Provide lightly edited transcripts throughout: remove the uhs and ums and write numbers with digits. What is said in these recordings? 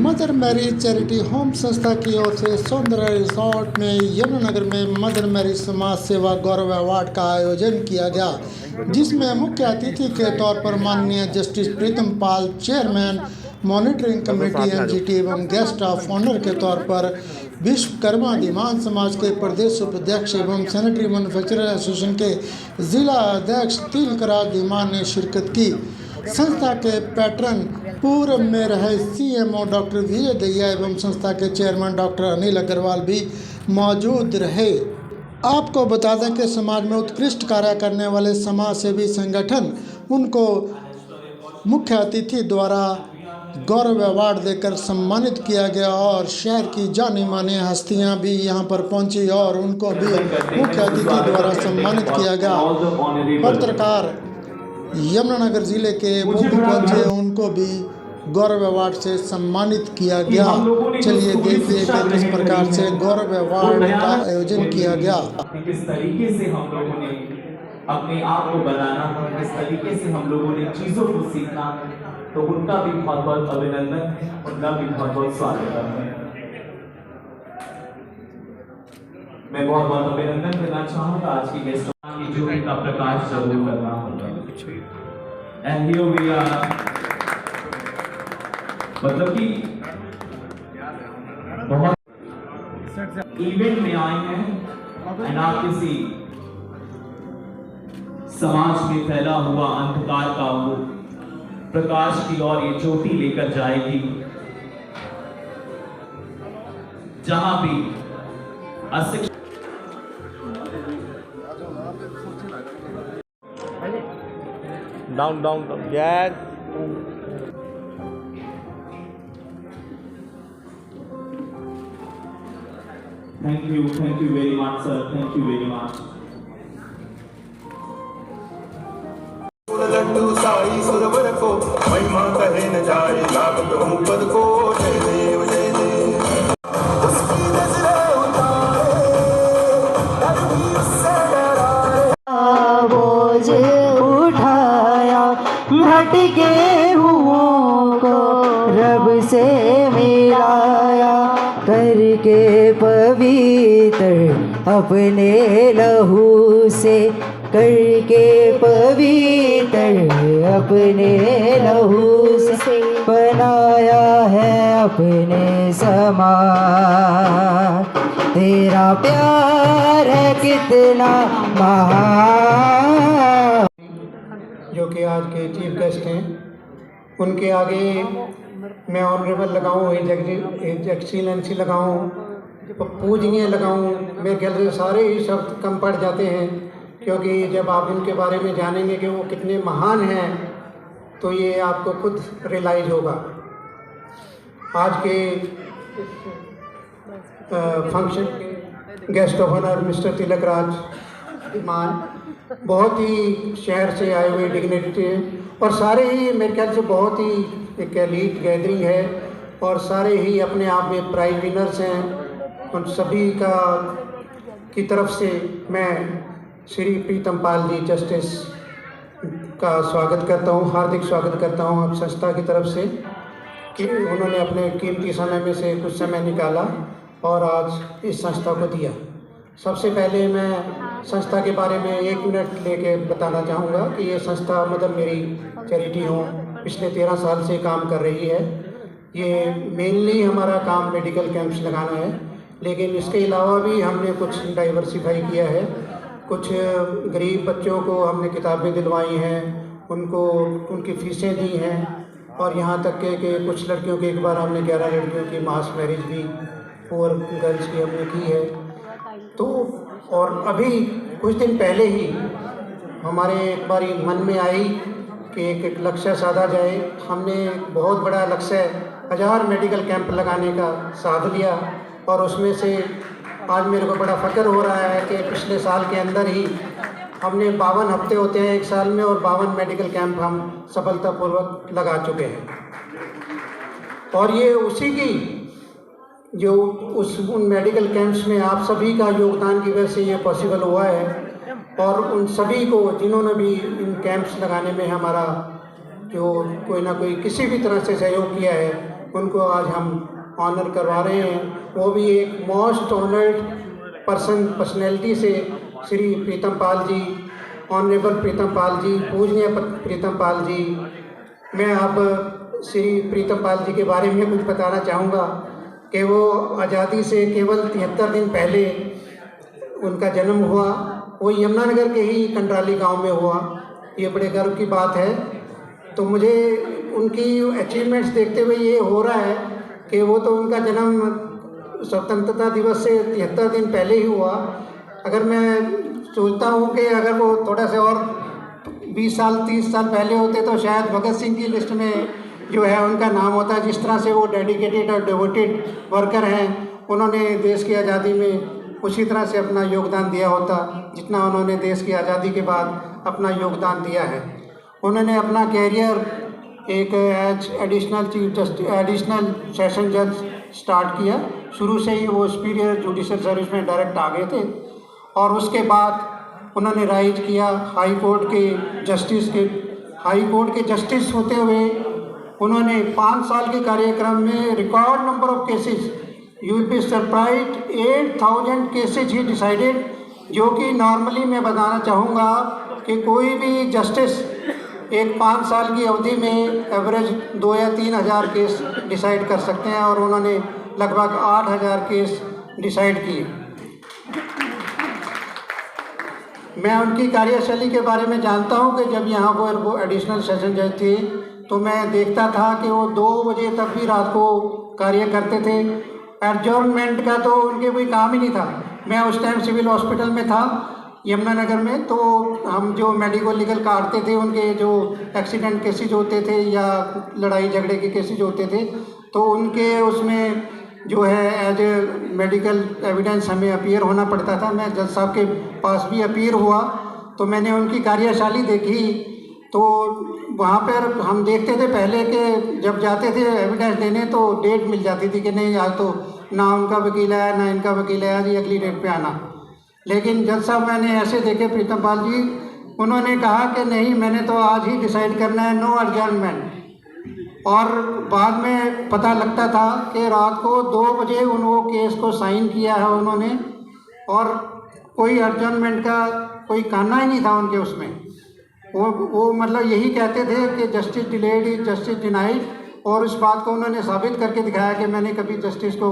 Mother Mary charity home संस्था की ओर से सौंदर्य रिसोर्ट में यमुनानगर में मदर मैरी समाज सेवा गौरव अवार्ड का आयोजन किया गया, जिसमें मुख्य अतिथि के तौर पर माननीय जस्टिस प्रीतम पाल चेयरमैन मॉनिटरिंग कमेटी एनजीटी एवं गेस्ट ऑफ ऑनर के तौर पर विश्वकर्मा दीवान समाज के प्रदेश उपाध्यक्ष एवं सैनिटरी मैन्युफैक्चरर एसोसिएशन के जिला अध्यक्ष तिलकराज दीमान ने शिरकत की। संस्था के पैट्रन पूर्व में रहे सीएमओ डॉक्टर विजय दहिया एवं संस्था के चेयरमैन डॉक्टर अनिल अग्रवाल भी मौजूद रहे। आपको बता दें कि समाज में उत्कृष्ट कार्य करने वाले समाज सेवी संगठन उनको मुख्य अतिथि द्वारा गौरव अवार्ड देकर सम्मानित किया गया और शहर की जानी मानी हस्तियां भी यहां पर पहुंची और उनको भी मुख्य अतिथि द्वारा सम्मानित किया गया। पत्रकार यमुनानगर जिले के वो भी पहुंचे, उनको भी गौरव अवार्ड से सम्मानित किया गया। चलिए देखिए कि किस प्रकार से गौरव अवार्ड का आयोजन किया गया। किस तरीके से हम लोगों ने अपने आप को बनाना, किस तरीके से हम लोगों ने चीजों को सीखना, तो उनका भी बहुत बहुत अभिनंदन है, उनका भी बहुत बहुत स्वागत है। मैं बहुत बहुत अभिनंदन करना चाहूँगा आज की गेस्ट की ज्योति का प्रकाश जरूर करना होगा। And here we are, मतलब कि बहुत इवेंट में आए हैं और आप किसी समाज में फैला हुआ अंधकार का वो प्रकाश की ओर ये ज्योति लेकर जाएगी, जहां भी अशिक्षित down yes thank you very much sir, thank you very much। Laddu Sai सुरवर को महिमा कहे न जाए, लागत हूँ पद को जय देव जय देव। उसकी नजरें उतारे तकदीर से डराए, बोझ उठाया भटके हुओं को रब से मिलाया, करके पवित्र अपने लहू से, करके पवित्र अपने लहू से बनाया है अपने समान। तेरा प्यार है कितना महान। जो कि आज के चीफ गेस्ट हैं, उनके आगे मैं ऑनरेबल लगाऊं, एज एक्सीलेंसी लगाऊं, पूजनीय लगाऊं, मेरे ख्याल से सारे ही शब्द कम पड़ जाते हैं, क्योंकि जब आप इनके बारे में जानेंगे कि वो कितने महान हैं तो ये आपको खुद रियलाइज होगा। आज के फंक्शन के guest of honour mister Tilakraj Maan बहुत ही शहर से आए हुए डिग्नेटरी हैं और सारे ही मेरे ख्याल से बहुत ही एक एलीट गैदरिंग है और सारे ही अपने आप में प्राइज विनर्स हैं। उन सभी की तरफ से मैं श्री प्रीतम पाल जी जस्टिस का स्वागत करता हूँ, हार्दिक स्वागत करता हूँ आप संस्था की तरफ से कि उन्होंने अपने कीमती समय में से कुछ समय निकाला और आज इस संस्था को दिया। सबसे पहले मैं संस्था के बारे में 1 मिनट लेके बताना चाहूँगा कि ये संस्था मदर मैरी चैरिटी होम पिछले 13 साल से काम कर रही है। ये मेनली हमारा काम मेडिकल कैंप्स लगाना है, लेकिन इसके अलावा भी हमने कुछ डाइवर्सिफाई किया है। कुछ गरीब बच्चों को हमने किताबें दिलवाई हैं, उनको उनकी फ़ीसें दी हैं और यहाँ तक कि कुछ लड़कियों की, एक बार हमने 11 लड़कियों की मास मैरिज भी 4 गर्ल्स की हमने की है। तो और अभी कुछ दिन पहले ही हमारे एक बारी मन में आई कि एक लक्ष्य साधा जाए। हमने बहुत बड़ा लक्ष्य 1000 मेडिकल कैंप लगाने का साध लिया और उसमें से आज मेरे को बड़ा फ़ख्र हो रहा है कि पिछले साल के अंदर ही हमने 52 हफ्ते होते हैं एक साल में और 52 मेडिकल कैंप हम सफलतापूर्वक लगा चुके हैं। और ये उसी की जो उन मेडिकल कैंप्स में आप सभी का योगदान की वजह से ये पॉसिबल हुआ है और उन सभी को जिन्होंने भी इन कैंप्स लगाने में हमारा जो कोई ना कोई किसी भी तरह से सहयोग किया है, उनको आज हम ऑनर करवा रहे हैं। वो भी एक मोस्ट ऑनर्ड पर्सनैलिटी से, श्री प्रीतम पाल जी, ऑनरेबल प्रीतम पाल जी, पूजनीय प्रीतम पाल जी। मैं अब श्री प्रीतम पाल जी के बारे में कुछ बताना चाहूँगा कि वो आज़ादी से केवल 73 दिन पहले उनका जन्म हुआ। वो यमुनानगर के ही कंडराली गांव में हुआ। ये बड़े गर्व की बात है। तो मुझे उनकी अचीवमेंट्स देखते हुए ये हो रहा है कि वो तो उनका जन्म स्वतंत्रता दिवस से 73 दिन पहले ही हुआ। अगर मैं सोचता हूँ कि अगर वो थोड़ा सा और 20 साल 30 साल पहले होते तो शायद भगत सिंह की लिस्ट में जो है उनका नाम होता। जिस तरह से वो डेडिकेटेड और डिवोटेड वर्कर हैं, उन्होंने देश की आज़ादी में उसी तरह से अपना योगदान दिया होता जितना उन्होंने देश की आज़ादी के बाद अपना योगदान दिया है। उन्होंने अपना कैरियर एक एज एडिशनल सेशन जज स्टार्ट किया। शुरू से ही वो सुपीरियर जुडिशल सर्विस में डायरेक्ट आ गए थे और उसके बाद उन्होंने राइज किया हाई कोर्ट के जस्टिस होते हुए उन्होंने 5 साल के कार्यक्रम में record number of cases, you will be surprised, 8000 cases he decided, जो कि नॉर्मली मैं बताना चाहूँगा कि कोई भी जस्टिस एक 5 साल की अवधि में एवरेज 2 या 3 हज़ार केस डिसाइड कर सकते हैं और उन्होंने लगभग 8000 केस डिसाइड किए। मैं उनकी कार्यशैली के बारे में जानता हूं कि जब यहाँ पर वो एडिशनल सेशन जज थे तो मैं देखता था कि वो 2 बजे तक भी रात को कार्य करते थे। एडजॉर्नमेंट का तो उनके कोई काम ही नहीं था। मैं उस टाइम सिविल हॉस्पिटल में था यमुनानगर में, तो हम जो मेडिकल लीगल काटते थे, उनके जो एक्सीडेंट केसेज होते थे या लड़ाई झगड़े के केसेज होते थे, तो उनके उसमें जो है एज ए मेडिकल एविडेंस हमें अपीयर होना पड़ता था। मैं जज साहब के पास भी अपीयर हुआ तो मैंने उनकी कार्यशैली देखी। तो वहाँ पर हम देखते थे पहले कि जब जाते थे एविडेंस देने तो डेट मिल जाती थी कि नहीं आज तो ना उनका वकील आया ना इनका वकील आया जी, अगली डेट पे आना। लेकिन जज साहब मैंने ऐसे देखे प्रीतम पाल जी, उन्होंने कहा कि नहीं मैंने तो आज ही डिसाइड करना है, नो एडजॉर्नमेंट। और बाद में पता लगता था कि रात को 2 बजे वो केस को साइन किया है उन्होंने और कोई एडजॉर्नमेंट का कोई कहना ही नहीं था उनके उसमें। वो मतलब यही कहते थे कि justice delayed is justice denied, और इस बात को उन्होंने साबित करके दिखाया कि मैंने कभी जस्टिस को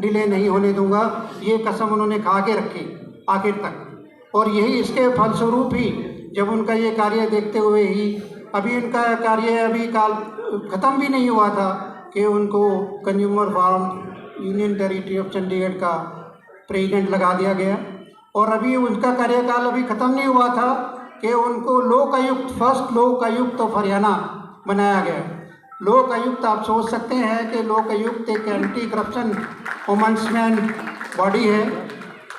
डिले नहीं होने दूंगा। ये कसम उन्होंने खा के रखी आखिर तक। और यही इसके फलस्वरूप ही जब उनका ये कार्य देखते हुए ही अभी उनका कार्य अभी काल ख़त्म भी नहीं हुआ था कि उनको consumer forum union territory of Chandigarh का प्रेसिडेंट लगा दिया गया। और अभी उनका कार्यकाल अभी ख़त्म नहीं हुआ था कि उनको लोक आयुक्त, फर्स्ट लोक आयुक्त ऑफ हरियाणा बनाया गया। लोक आयुक्त आप सोच सकते हैं कि लोक आयुक्त एक एंटी करप्शन ओम्बड्समैन बॉडी है।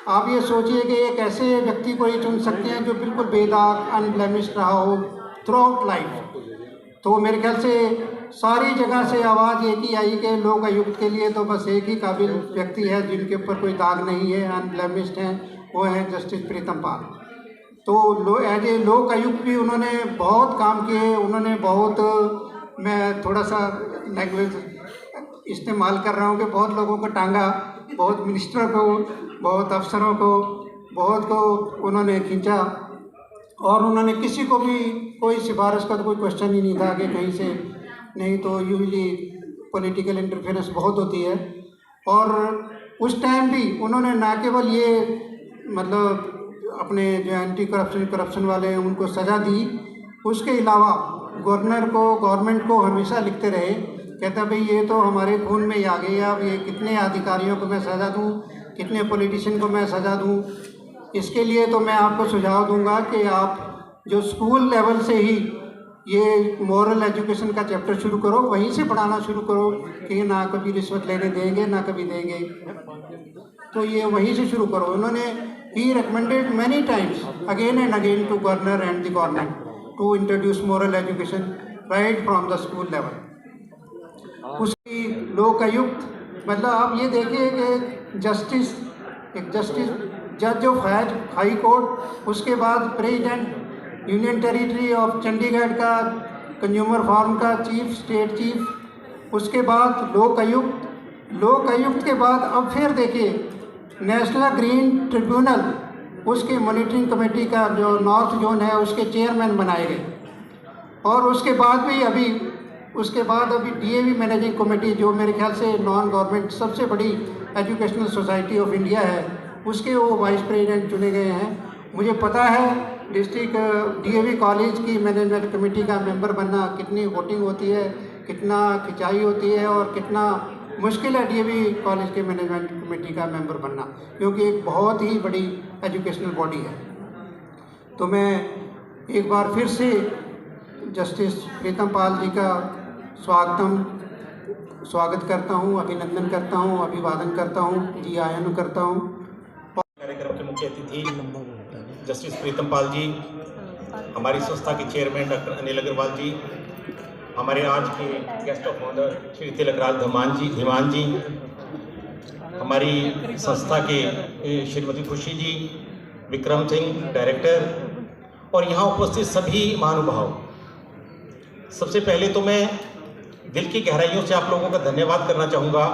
आप ये सोचिए कि एक ऐसे व्यक्ति को ही चुन सकते हैं जो बिल्कुल बेदाग अनब्लेमिश्ड रहा हो थ्रू आउट लाइफ। तो मेरे ख्याल से सारी जगह से आवाज़ एक ही आई कि लोक आयुक्त के लिए तो बस एक ही काबिल व्यक्ति है जिनके ऊपर कोई दाग नहीं है, अनब्लेमिश्ड हैं, वो है जस्टिस प्रीतम पाल। तो एज ए लोक आयुक्त भी उन्होंने बहुत काम किए। उन्होंने बहुत, मैं थोड़ा सा लैंग्वेज इस्तेमाल कर रहा हूँ कि बहुत लोगों को टांगा, बहुत मिनिस्टरों को, बहुत अफसरों को, बहुत को उन्होंने खींचा। और उन्होंने किसी को भी कोई सिफारिश का तो कोई क्वेश्चन ही नहीं था कि कहीं से नहीं, तो यूजली पॉलिटिकल इंटरफेरेंस बहुत होती है। और उस टाइम भी उन्होंने ना केवल ये मतलब अपने जो एंटी करप्शन वाले हैं उनको सज़ा दी, उसके अलावा गवर्नर को, गवर्नमेंट को हमेशा लिखते रहे, कहता भाई ये तो हमारे खून में ही आ गई है, अब ये कितने अधिकारियों को मैं सज़ा दूँ, कितने पॉलिटिशियन को मैं सज़ा दूँ। इसके लिए तो मैं आपको सुझाव दूंगा कि आप जो स्कूल लेवल से ही ये मॉरल एजुकेशन का चैप्टर शुरू करो, वहीं से पढ़ाना शुरू करो कि ना कभी रिश्वत लेने देंगे ना कभी देंगे, तो ये वहीं से शुरू करो। उन्होंने he recommended many times again and again to governor and the government to introduce moral education right from the school level. उसकी लोक आयुक्त मतलब आप ये देखिए कि जस्टिस, एक जस्टिस जज ऑफ हाई कोर्ट, उसके बाद president union territory of Chandigarh का कंज्यूमर फार्म का चीफ, स्टेट चीफ, उसके बाद लोक आयुक्त के बाद अब फिर देखिए नेशनल ग्रीन ट्रिब्यूनल, उसके मॉनिटरिंग कमेटी का जो नॉर्थ जोन है उसके चेयरमैन बनाए गए। और उसके बाद अभी DAV मैनेजिंग कमेटी, जो मेरे ख्याल से नॉन गवर्नमेंट सबसे बड़ी एजुकेशनल सोसाइटी ऑफ इंडिया है, उसके वो वाइस प्रेसिडेंट चुने गए हैं। मुझे पता है डिस्ट्रिक्ट DAV कॉलेज की मैनेजमेंट कमेटी का मेंबर बनना कितनी वोटिंग होती है, कितना खिंचाई होती है और कितना मुश्किल है DAV कॉलेज के मैनेजमेंट कमेटी का मेंबर बनना, क्योंकि एक बहुत ही बड़ी एजुकेशनल बॉडी है। तो मैं एक बार फिर से जस्टिस प्रीतम पाल जी का स्वागत करता हूँ, अभिनंदन करता हूँ, अभिवादन करता हूँ, जी आयन करता हूँ। कार्यक्रम के मुख्य अतिथि जस्टिस प्रीतम पाल जी, हमारी संस्था के चेयरमैन डॉक्टर अनिल अग्रवाल जी, हमारे आज के guest of honour Shri Tilakraj Dhiman ji, हमारी संस्था के श्रीमती खुशी जी, विक्रम सिंह डायरेक्टर, और यहाँ उपस्थित सभी महानुभाव। सबसे पहले तो मैं दिल की गहराइयों से आप लोगों का धन्यवाद करना चाहूँगा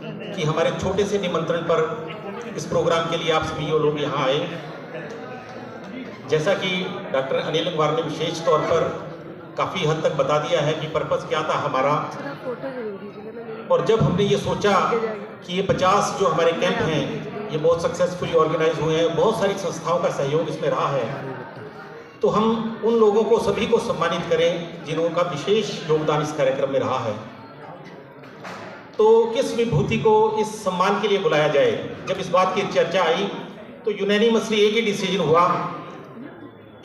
कि हमारे छोटे से निमंत्रण पर इस प्रोग्राम के लिए आप सभी लोग यहाँ आए। जैसा कि डॉक्टर अनिल अग्रवाल ने विशेष तौर पर काफ़ी हद तक बता दिया है कि पर्पस क्या था हमारा, और जब हमने ये सोचा कि ये 50 जो हमारे कैंप हैं ये बहुत सक्सेसफुली ऑर्गेनाइज हुए हैं, बहुत सारी संस्थाओं का सहयोग इसमें रहा है, तो हम उन लोगों को सभी को सम्मानित करें जिनका विशेष योगदान इस कार्यक्रम में रहा है। तो किस विभूति को इस सम्मान के लिए बुलाया जाए। जब इस बात की चर्चा आई तो यूनैनिमसली एक ही डिसीजन हुआ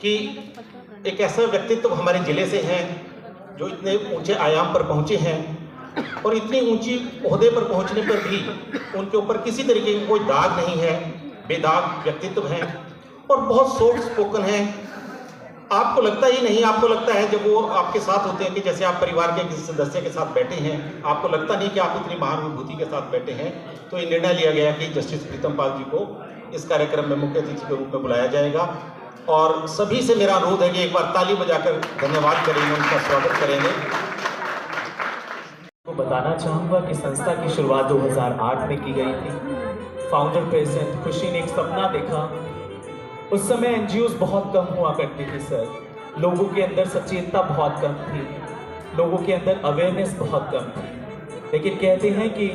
कि एक ऐसा व्यक्तित्व हमारे ज़िले से हैं जो इतने ऊंचे आयाम पर पहुंचे हैं और इतनी ऊंची ओहदे पर पहुंचने पर भी उनके ऊपर किसी तरीके का कोई दाग नहीं है, बेदाग व्यक्तित्व हैं और बहुत सॉफ्ट स्पोकन हैं। आपको लगता ही नहीं, आपको लगता है जब वो आपके साथ होते हैं कि जैसे आप परिवार के किसी सदस्य के साथ बैठे हैं, आपको लगता नहीं कि आप इतनी महान विभूति के साथ बैठे हैं। तो ये निर्णय लिया गया कि जस्टिस प्रीतम पाल जी को इस कार्यक्रम में मुख्य अतिथि के रूप में बुलाया जाएगा, और सभी से मेरा अनुरोध है कि एक बार ताली बजाकर धन्यवाद करेंगे, उनका स्वागत करेंगे। तो बताना चाहूँगा कि संस्था की शुरुआत 2008 में की गई थी। फाउंडर प्रेसिडेंट खुशी ने एक सपना देखा। उस समय NGOs बहुत कम हुआ करती थी सर, लोगों के अंदर सचेतता बहुत कम थी, लोगों के अंदर अवेयरनेस बहुत कम थी। लेकिन कहते हैं कि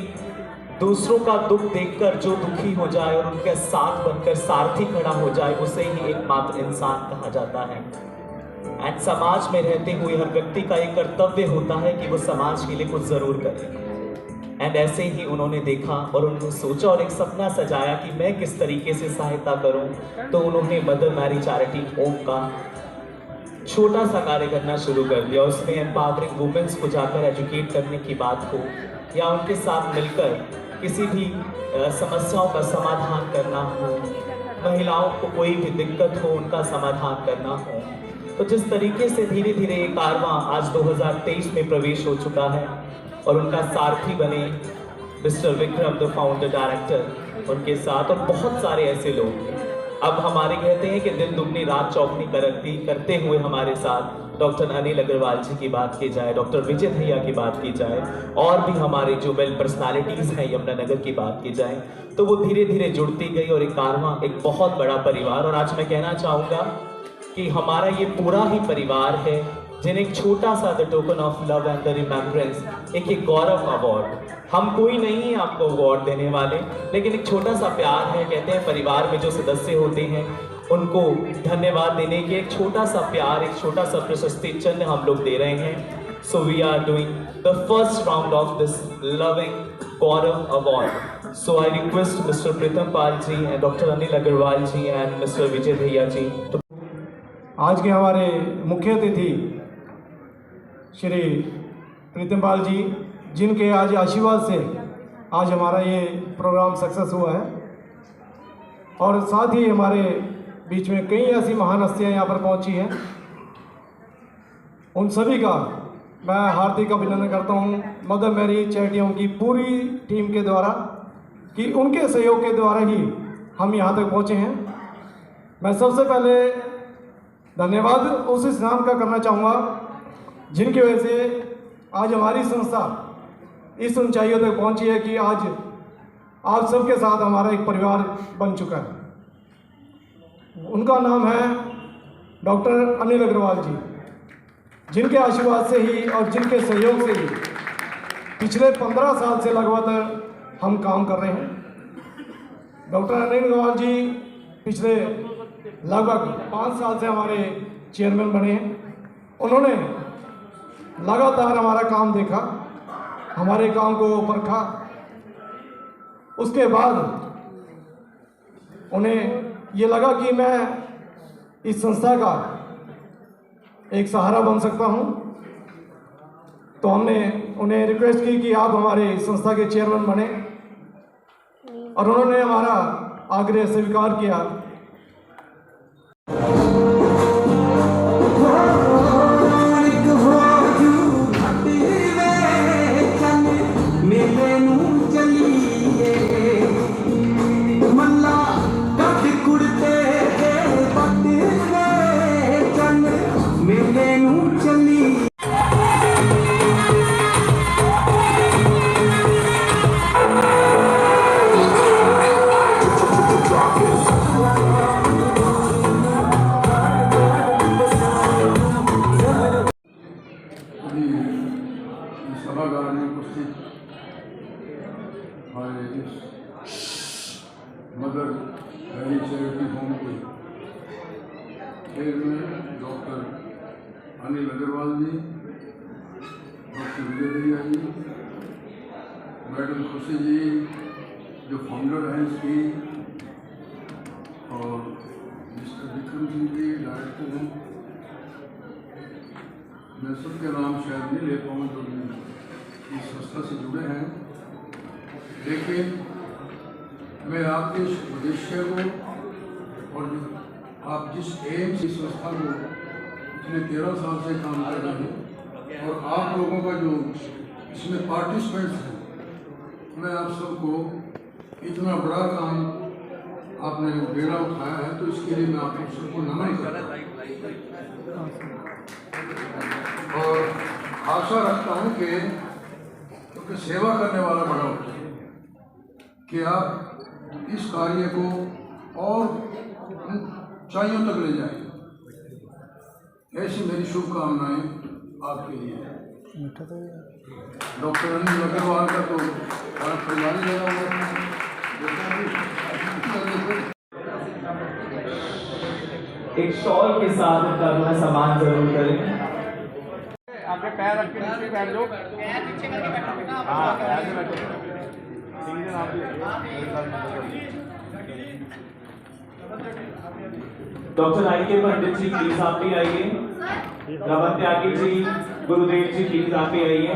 दूसरों का दुख देखकर जो दुखी हो जाए और उनके साथ बनकर सारथी खड़ा हो जाए, उसे ही एकमात्र इंसान कहा जाता है। एंड समाज में रहते हुए हर व्यक्ति का एक कर्तव्य होता है कि वो समाज के लिए कुछ जरूर करे। एंड ऐसे ही उन्होंने देखा और उन्होंने सोचा और एक सपना सजाया कि मैं किस तरीके से सहायता करूं। तो उन्होंने मदर मैरी चैरिटी होम का छोटा सा कार्य करना शुरू कर दिया। उसमें एम्पावरिंग वुमेन्स को जाकर एजुकेट करने की बात हो या उनके साथ मिलकर किसी भी समस्याओं का समाधान करना हो, महिलाओं को कोई भी दिक्कत हो उनका समाधान करना हो। तो जिस तरीके से धीरे धीरे ये कारवां आज 2023 में प्रवेश हो चुका है और उनका सारथी बने mister Vikram the founder director, उनके साथ और बहुत सारे ऐसे लोग। अब हमारे कहते हैं कि दिन दुगनी रात चौगनी करते हुए हमारे साथ डॉक्टर अनिल अग्रवाल जी की बात की जाए, डॉक्टर विजय भैया की बात की जाए, और भी हमारे जो वेल पर्सनालिटीज़ हैं यमुनानगर की बात की जाए, तो वो धीरे धीरे जुड़ती गई और एक कारवां एक बहुत बड़ा परिवार। और आज मैं कहना चाहूँगा कि हमारा ये पूरा ही परिवार है जिन्हें एक छोटा सा the token of love and the remembrance एक गौरव अवार्ड, हम कोई नहीं है आपको अवार्ड देने वाले, लेकिन एक छोटा सा प्यार है। कहते हैं परिवार में जो सदस्य होते हैं उनको धन्यवाद देने के एक छोटा सा प्यार, एक छोटा सा प्रशस्ति चिन्ह हम लोग दे रहे हैं। So we are doing the first round of this loving Gaurav award. So I request mister Pritam Pal ji and doctor Anil Agrawal ji and mister Vijay भैया जी। आज के हमारे मुख्य अतिथि श्री प्रीतम पाल जी, जिनके आज आशीर्वाद से आज हमारा ये प्रोग्राम सक्सेस हुआ है, और साथ ही हमारे बीच में कई ऐसी महान हस्तियाँ यहाँ पर पहुँची हैं, उन सभी का मैं हार्दिक अभिनंदन करता हूँ मदर मैरी चैरिटी होम की पूरी टीम के द्वारा, कि उनके सहयोग के द्वारा ही हम यहाँ तक पहुँचे हैं। मैं सबसे पहले धन्यवाद उस स्नान का करना चाहूँगा जिनकी वजह से आज हमारी संस्था इस ऊंचाइयों तक पहुंची है कि आज आप सबके साथ हमारा एक परिवार बन चुका है। उनका नाम है डॉक्टर अनिल अग्रवाल जी, जिनके आशीर्वाद से ही और जिनके सहयोग से ही पिछले 15 साल से लगातार हम काम कर रहे हैं। डॉक्टर अनिल अग्रवाल जी पिछले लगभग 5 साल से हमारे चेयरमैन बने हैं। उन्होंने लगातार हमारा काम देखा, हमारे काम को परखा। उसके बाद उन्हें ये लगा कि मैं इस संस्था का एक सहारा बन सकता हूं, तो हमने उन्हें रिक्वेस्ट की कि आप हमारे संस्था के चेयरमैन बने, और उन्होंने हमारा आग्रह स्वीकार किया। सभागार में उपस्थित हमारे इस मदर हेल्थ चैरिटी होम के चेयरमैन डॉक्टर अनिल अग्रवाल जी, डॉक्टर विजय दहिया जी, मैडम खुशी जी जो फाउंडर हैं इसकी, और मिस्टर विक्रम सिंह जी डायरेक्टर हैं। मैं सबके नाम शायद नहीं ले पाऊँ जो इस संस्था से जुड़े हैं, लेकिन मैं आपके इस उद्देश्य को और आप जिस एम से संस्था को पिछले 13 साल से काम कर रहे हैं, और आप लोगों का जो इसमें पार्टिसिपेंट्स हैं, मैं आप सबको इतना बड़ा काम आपने बेड़ा उठाया है, तो इसके लिए मैं आप सबको नमन करता हूँ और आशा रखता हूँ कि क्योंकि सेवा करने वाला बड़ा होता है कि आप इस कार्य को और ऊंचाइयों तक ले जाएं। ऐसी मेरी शुभकामनाएं आपके लिए है। डॉक्टर अनिल अग्रवाल का तो परिवार ही लगा हुआ है। एक शॉल के साथ उनका अपना सम्मान जरूर करें। आपके पैर रख के नीचे बैठ जाओ। हाँ, ऐसे बैठो। डॉक्टर आई के पंडित जी प्लीज आप भी आइए। रमन त्यागी जी, गुरुदेव जी प्लीज आप भी आइए।